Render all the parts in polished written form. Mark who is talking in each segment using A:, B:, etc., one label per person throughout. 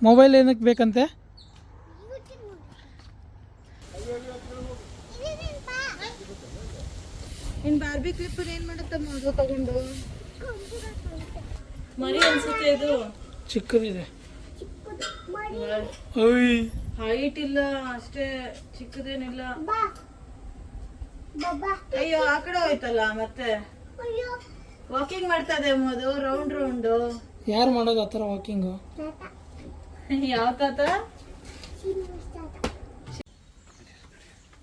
A: Mobile ಏನಕ್ಕೆ ಬೇಕಂತೆ?
B: ಇನ್ Barbie clip ಏನ್ ಮಾಡುತ್ತಮ್ಮ ಅದು ತಗೊಂಡು? ಮರಿ ಅನ್ಸುತ್ತೆ ಇದು.
A: ಚಿಕ್ಕದಿದೆ. ಓಯ್
B: ಹೈಟ್ ಇಲ್ಲ ಅಷ್ಟೇ, ಚಿಕ್ಕದೇನಿಲ್ಲ. ಅಯ್ಯೋ ಆ ಕಡೆ ಹೋಯ್ತಲ್ಲ ಮತ್ತೆ. ವಾಕಿಂಗ್ ಮಾಡ್ತಾ ಇದೆ ಅದು ರೌಂಡ್ ರೌಂಡ್.
A: ಯಾರು ಮಾಡೋದು ಆ ಥರ ವಾಕಿಂಗು?
B: ಯಾವ ತಾತ?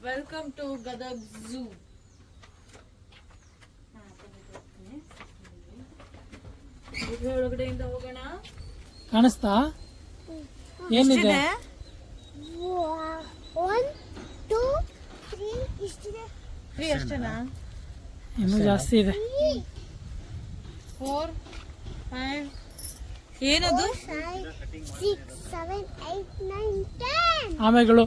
B: Welcome to Gadag zoo. ಒಳಗಡೆಯಿಂದ ಹೋಗೋಣ.
A: ಕಾಣಿಸ್ತಾ? ಏನಿದೆ?
B: 1 2 3 ಅಷ್ಟೇನಾ?
A: ಇನ್ನೂ ಜಾಸ್ತಿ ಇದೆ.
B: 4 5 ಏನದು?
C: 6 7 8 9 10
A: ಆಮೆಗಳು.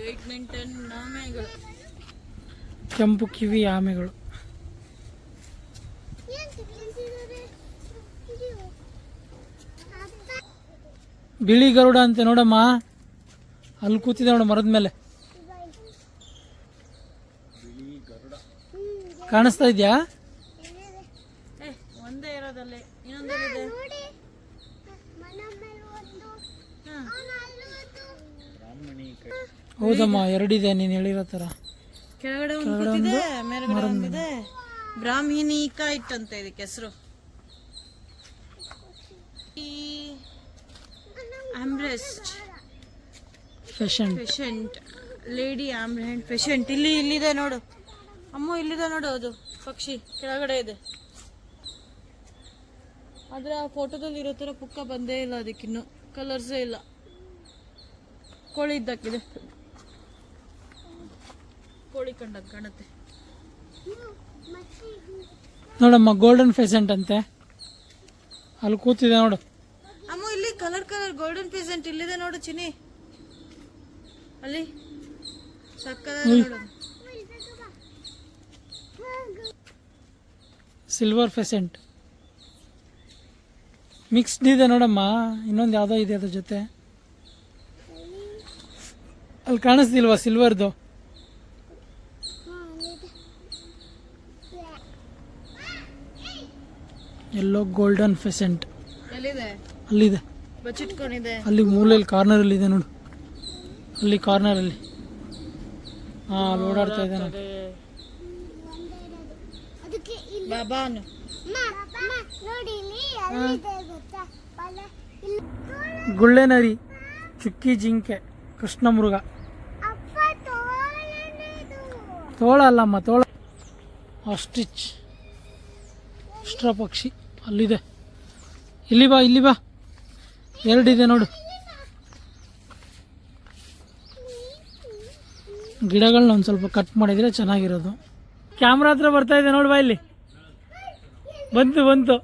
B: 8 9 10 ಆಮೆಗಳು.
A: ಕೆಂಪು ಕಿವಿ ಆಮೆಗಳು. ಬಿಳಿ ಗರುಡ ಅಂತೆ ನೋಡಮ್ಮ, ಅಲ್ಲಿ ಕೂತಿದೆ ನೋಡ ಮರದ ಮೇಲೆ. ಕಾಣಿಸ್ತಾ ಇದೆಯಾ?
B: ಒಂದೇ ಇರೋದಲ್ಲಿ ಇನ್ನೊಂದಿದೆ.
A: ಹೌದಮ್ಮ, ಎರಡಿದೆ ನೀನು ಹೇಳಿರೋ ಥರ.
B: ಕೆಳಗಡೆ ಒಂದು ಕೂತಿದೆ, ಮೇಲ್ಗಡೆ ಒಂದಿದೆ. ಬ್ರಾಹ್ಮಿಣಿ ಕೈಟ್ ಅಂತ ಇದಕ್ಕೆ ಹೆಸರು. ಆಮ್ರೆಸ್ಟ್ ಪೇಷಂಟ್, ಲೇಡಿ ಆಮ್ರೆಂಟ್ ಪೇಷಂಟ್. ಇಲ್ಲಿದೆ ನೋಡು ಅಮ್ಮ, ಇಲ್ಲಿದೆ ನೋಡು ಅದು ಪಕ್ಷಿ ಕೆಳಗಡೆ ಇದೆ. ಆದ್ರೆ ಆ ಫೋಟೋದಲ್ಲಿ ಇರೋ ತರ ಪುಕ್ಕ ಬಂದೇ ಇಲ್ಲ, ಅದಕ್ಕಿನ್ನು ಕಲರ್ಸೇ ಇಲ್ಲ. ಕೋಳಿ ಇದ್ದಕ್ಕಿದೆ, ಕೋಳಿ ಕಂಡಂಗೆ ಕಾಣುತ್ತೆ
A: ನೋಡಮ್ಮ, ಗೋಲ್ಡನ್ ಫೆಸೆಂಟ್ ಅಂತೆ, ಅಲ್ಲಿ ಕೂತಿದೆ ನೋಡು.
B: ಅಮ್ಮ ಇಲ್ಲಿ ಕಲರ್ ಗೋಲ್ಡನ್ ಪೀಸೆಂಟ್ ಇಲ್ಲಿದೆ ನೋಡು ಚಿನಿ, ಅಲ್ಲಿ ಸಕ್ಕದಾಗಿ ನೋಡು.
A: ಸಿಲ್ವರ್ ಫೆಸೆಂಟ್ ಮಿಕ್ಸ್ಡ್ ಇದೆ ನೋಡಮ್ಮ, ಇನ್ನೊಂದು ಯಾವುದೋ ಇದೆ ಅದ್ರ ಜೊತೆ. ಅಲ್ಲಿ ಕಾಣಿಸ್ತಿಲ್ವಾ ಸಿಲ್ವರ್ದು? ಎಲ್ಲೋ ಗೋಲ್ಡನ್ ಫೆಸೆಂಟ್
B: ಎಲ್ಲಿದೆ?
A: ಅಲ್ಲಿದೆ,
B: ಬಚ್ಚಿಟ್ಕೊಂಡಿದೆ.
A: ಅಲ್ಲಿ ಮೂಲೆಯಲ್ಲಿ ಕಾರ್ನರಲ್ಲಿ ಇದೆ ನೋಡು, ಅಲ್ಲಿ ಕಾರ್ನರಲ್ಲಿ. ಹಾಂ, ಅಲ್ಲಿ ಓಡಾಡ್ತಾ ಇದೆ ನೋಡಿ.
B: ಬಾಬಾನು
A: ಗುಳ್ಳೆನರಿ, ಚುಕ್ಕಿ ಜಿಂಕೆ, ಕೃಷ್ಣ ಮೃಗ. ತೋಳ ಅಲ್ಲಮ್ಮ, ತೋಳ. ಆಸ್ಟ್ರಿಚ್, ಅಷ್ಟ್ರ ಪಕ್ಷಿ ಅಲ್ಲಿದೆ. ಇಲ್ಲಿ ಬಾ, ಎರಡಿದೆ ನೋಡು. ಗಿಡಗಳನ್ನ ಒಂದು ಸ್ವಲ್ಪ ಕಟ್ ಮಾಡಿದರೆ ಚೆನ್ನಾಗಿರೋದು. ಕ್ಯಾಮ್ರಾ ಹತ್ರ ಬರ್ತಾ ಇದೆ ನೋಡು, ಬಾ ಇಲ್ಲಿ. ಬಂತು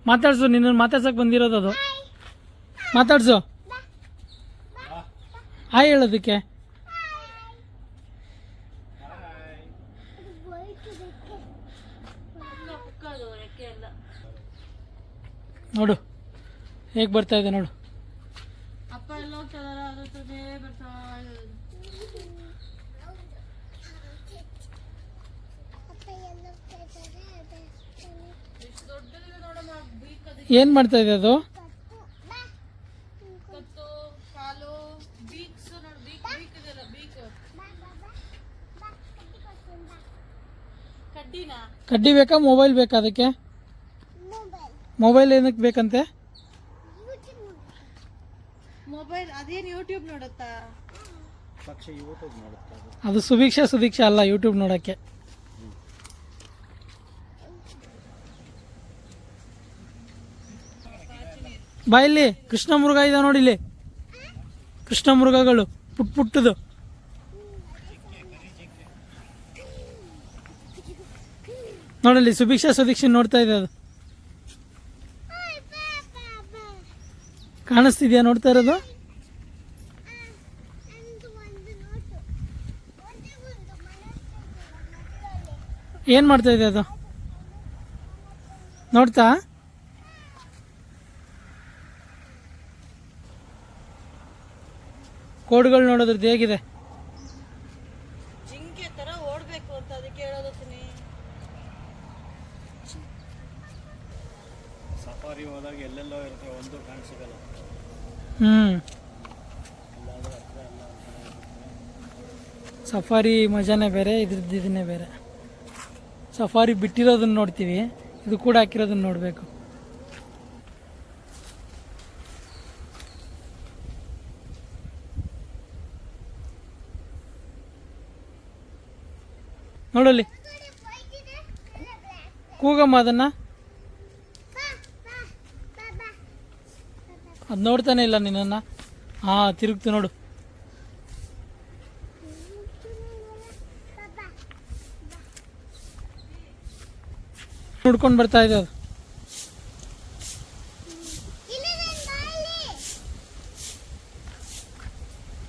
A: ಮಾತಾಡ್ಸು, ನಿನ್ನನ್ನು ಮಾತಾಡ್ಸಕ್ಕೆ ಬಂದಿರೋದು ಅದು. ಮಾತಾಡ್ಸು, ಹಾಯ್ ಹೇಳೋದಕ್ಕೆ. ನೋಡು ಹೇಗೆ ಬರ್ತಾ ಇದೆ ನೋಡು.
B: ಅಪ್ಪ ಎಲ್ಲ ಹೋಗ್ತದಾರ, ಅದ್ರ ಜೊತೆ ಬರ್ತಾ ಇರೋದು.
A: ಏನು ಮಾಡ್ತಾ ಇದೆ ಅದು?
B: ಕತ್ತು, ಕಾಲು, ಬೀಕ್ಸ್ ನೋಡು, ಬೀಕ್ ಇದೆಯಲ್ಲ, ಬೀಕ್. ಕಡ್ಡಿನಾ?
A: ಕಡ್ಡಿ ಬೇಕಾ, ಮೊಬೈಲ್ ಬೇಕಾ ಅದಕ್ಕೆ? ಮೊಬೈಲ್ ಏನಕ್ಕೆ ಬೇಕಂತೆ?
B: ಮೊಬೈಲ್ ಅದೇನು ಯೂಟ್ಯೂಬ್ ನೋಡುತ್ತಾ?
A: ಅದು ಸುದೀಕ್ಷಾ ಅಲ್ಲ, ಯೂಟ್ಯೂಬ್ ನೋಡೋಕ್ಕೆ. ಬಾ ಇಲ್ಲಿ, ಕೃಷ್ಣ ಮೃಗ ಇದೆ ನೋಡಿ, ಇಲ್ಲಿ ಕೃಷ್ಣ ಮೃಗಗಳು ಪುಟ್ಟದು. ನೋಡಲ್ಲಿ ಸುದೀಕ್ಷಾ ನೋಡ್ತಾ ಇದೆ, ಅದು ಕಾಣಿಸ್ತಿದ್ಯಾ? ನೋಡ್ತಾ ಇರೋದು ಏನು ಮಾಡ್ತಾ ಇದೆ ಅದು? ನೋಡ್ತಾ ಕೋಡ್ಗಳು ನೋಡೋದ್ರದ್ದು ಹೇಗಿದೆ.
B: ಜಿಂಕೆ ತರ ಓಡ್ಬೇಕು ಅಂತ ಅದಕ್ಕೆ ಹೇಳೋದು ಚಿನಿ.
D: ಸಫಾರಿ ಹೋದಾಗ ಎಲ್ಲೆಲ್ಲೋ ಇರುತ್ತೆ, ಒಂದು ಕಾಣಿಸಿಗಲ್ಲ.
A: ಸಫಾರಿ ಮಜಾನೇ ಬೇರೆ, ಇದ್ರದ್ದು ಇದನ್ನೇ ಬೇರೆ. ಸಫಾರಿ ಬಿಟ್ಟಿರೋದನ್ನ ನೋಡ್ತೀವಿ, ಇದು ಕೂಡ ಹಾಕಿರೋದನ್ನ ನೋಡಬೇಕು. ನೋಡಲ್ಲಿ ಕೂಗಮ್ಮ ಅದನ್ನ. ಅದು ನೋಡ್ತಾನೆ ಇಲ್ಲ ನಿನ್ನನ್ನು. ಹಾಂ, ತಿರುಗ್ತು ನೋಡು. ನೋಡ್ಕೊಂಡು ಬರ್ತಾ ಇದೆ ಅದು.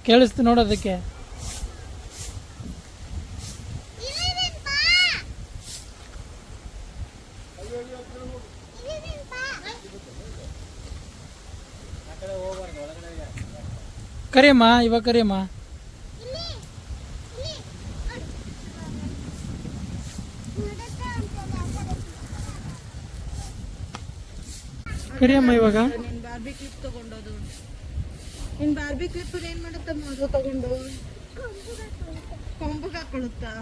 A: ಕೇಳಿಸ್ತು ನೋಡೋದಕ್ಕೆ. ಕರಿಯಮ್ಮ, ಇವಾಗ ಕರಿಯಮ್ಮ. ಕರಿಯಮ್ಮ ಇವಾಗ.
B: ನಿನ್ ಬಾರ್ಬಿ ಕ್ಲಿಪ್ ತಗೊಂಡೋದು. ನಿನ್ ಬಾರ್ಬಿ ಕ್ಲಿಪ್ ಏನ್ ಮಾಡುತ್ತಮ್ಮ ಅದು ತಗೊಂಡು? ಕೊಂಬುಗೆ ಹಾಕೊಳ್ಳುತ್ತಾ?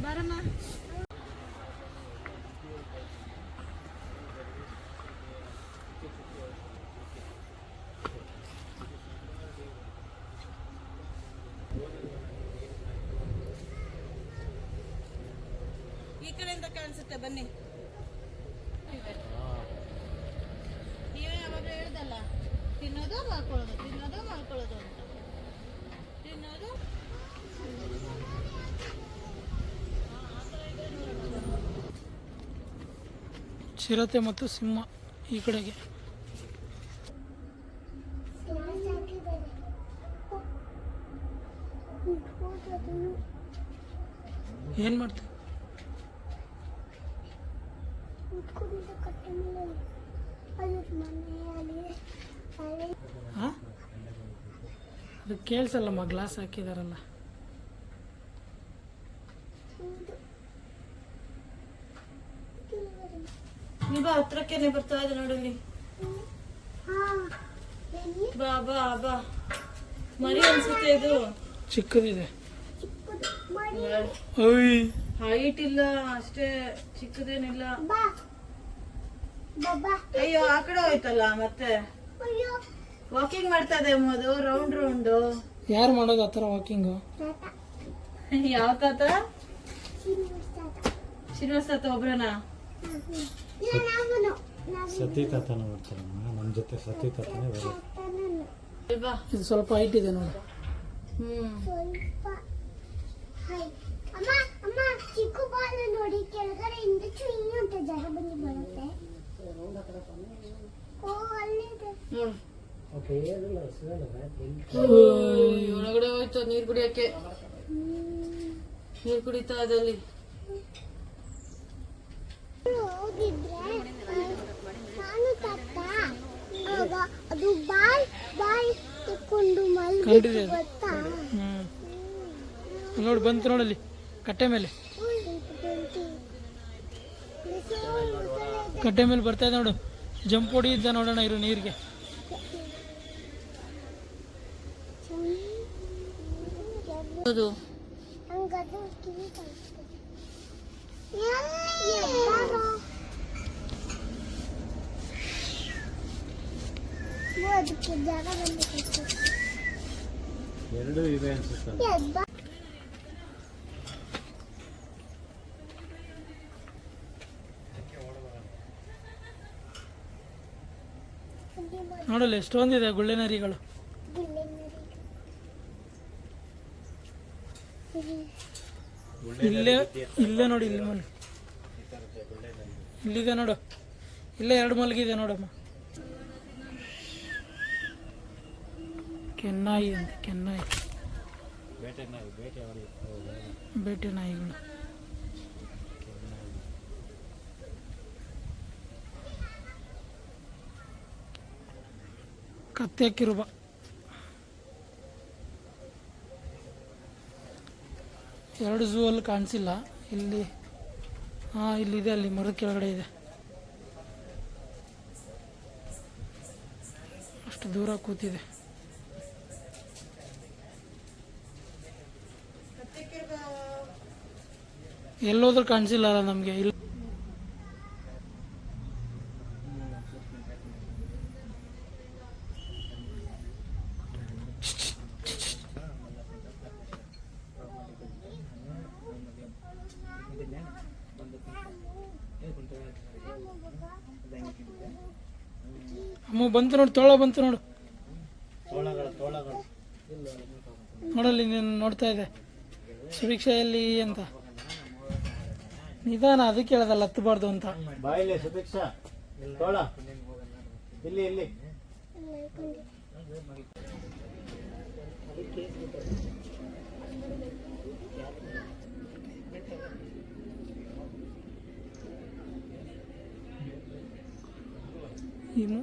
B: ಬಾರಮ್ಮ. ಈ ಕಡೆಯಿಂದ ಕಾಣಿಸುತ್ತೆ, ಬನ್ನಿ. ನೀವೇ ಯಾವಾಗಲೂ ಹೇಳ್ದಲ್ಲ, ತಿನ್ನೋದು ಮಾಡ್ಕೊಳ್ಳೋದು, ತಿನ್ನೋದು ಮಾಡ್ಕೊಳ್ಳೋದು ಅಂತ. ತಿನ್ನೋದು
A: ಚಿರತೆ ಮತ್ತು ಸಿಂಹ ಈ ಕಡೆಗೆ. ಏನು ಮಾಡ್ತೀವಿ? ಹಾಂ, ಅದು ಕೇಳಿಸಲ್ಲಮ್ಮ, ಗ್ಲಾಸ್ ಹಾಕಿದಾರಲ್ಲ.
B: ನೀ ಬಾ, ಹತ್ರಕ್ಕೇನೆ ಬರ್ತಾ ಇದೆ ನೋಡಲ್ಲಿ. ಬಾ ಬಾ ಬಾ. ಮರಿ ಅನ್ಸುತ್ತೆ ಇದು.
A: ಚಿಕ್ಕದಿದೆ. ಓಯ್,
B: ಹೈಟ್ ಇಲ್ಲ ಅಷ್ಟೇ, ಚಿಕ್ಕದೇನಿಲ್ಲ. ಅಯ್ಯೋ, ಆ ಕಡೆ ಹೋಯ್ತಲ್ಲ. ಮತ್ತೆ ವಾಕಿಂಗ್ ಮಾಡ್ತಾ ಇದೆ ಅದು, ರೌಂಡ್ ರೌಂಡ್.
A: ಯಾರು ಮಾಡೋದು ಆ ಥರ ವಾಕಿಂಗು?
B: ಯಾವ ತಾತ? ಶ್ರೀನಿವಾಸ ತಾತ ಒಬ್ರನಾ?
D: ಸತಿ ತಾತನ ಬರ್ತಾರಮ್ಮ ನಮ್ಮ ಜೊತೆ. ಸತಿ ತಾತನೇ ಬರುತ್ತೆ.
B: ಬಾ.
A: ಇದು ಸ್ವಲ್ಪ ಹೈಟ್ ಇದೆ ನೋಡಿ.
C: ಚಿಕ್ಕ ಬಾಲ ನೋಡಿ, ಕೆಳಗಡೆಯಿಂದ ಚುಯಿ ಅಂತ ಜಾಗ ಬಂದು ಬರುತ್ತೆ. ಓ, ಅಲ್ಲಿದೆ.
B: ಒಳಗಡೆ ಹೋಯ್ತು ನೀರ್ ಕುಡಿಯಕ್ಕೆ. ನೀರ್ ಕುಡಿತಾ ಅದಲ್ಲಿ.
C: ಹೋಗಿದ್ರೆ ನಾನು ತಾತ ಆಗ ಅದು ಬಾಯ್ ಬಾಯ್ ತಕೊಂಡು
A: ಕಂಡಿದೆ ಅದು.
C: ಗೊತ್ತಾ?
A: ನೋಡಿ, ಬಂತು ನೋಡಲ್ಲಿ ಕಟ್ಟೆ ಮೇಲೆ. ಕಟ್ಟೆ ಮೇಲೆ ಬರ್ತಾ ಇದೆ ನೋಡು. ಜಂಪ್ ಹೊಡಿಯುತ್ತೆ ನೋಡೋಣ, ಇರು ನೀರಿಗೆ.
B: ಹೌದು.
C: ಅದಕ್ಕೆ ಜಾಗ ಬಂದಿತ್ತು.
D: ಎರಡು ಇದೆ ಅನ್ಸುತ್ತೆ.
A: ನೋಡಲ್ಲ ಎಷ್ಟೊಂದಿದೆ ಗುಳ್ಳೆನರಿಗಳು. ಇಲ್ಲೇ ಇಲ್ಲೇ ನೋಡಿ, ಇಲ್ಲಿ ಮನೆ ಇಲ್ಲಿದೆ ನೋಡು. ಇಲ್ಲೇ ಎರಡು ಮಲಗಿದೆ ನೋಡಮ್ಮ. ಕೆನ್ನಾಯಿ ಅಂತ, ಕೆನ್ನಾಯಿ, ಬೇಟೆ ನಾಯಿಗಳು. ಕತ್ತೆ ಕಿರುಬ. ಎರಡು ಝೂ ಅಲ್ಲಿ ಕಾಣಿಸಿಲ್ಲ. ಇಲ್ಲಿ ಹಾಂ ಇಲ್ಲಿದೆ, ಅಲ್ಲಿ ಮರದ ಕೆಳಗಡೆ ಇದೆ. ಅಷ್ಟು ದೂರ ಕೂತಿದೆ. ಎಲ್ಲೋದ್ರೂ ಕಾಣಿಸಿಲ್ಲ ನಮಗೆ. ಇಲ್ಲಿ ಅಮ್ಮ ಬಂತು ನೋಡು, ತೋಳ ಬಂತು ನೋಡು. ನೋಡಲ್ಲಿ ನೀನು ನೋಡ್ತಾ ಇದೆ ಸುಭಿಕ್ಷೆಯಲ್ಲಿ ಅಂತ. ನಿಧಾನ, ಅದಕ್ಕೆ ಹೇಳೋದಲ್ಲ ಹತ್ತಬಾರ್ದು ಅಂತ.
D: ಬಾಯಿಲೆ ಸುಭಿಕ್ಷಾ ತೋಳ ಇಲ್ಲಿ ಇಲ್ಲಿ.
A: ಇನ್ನು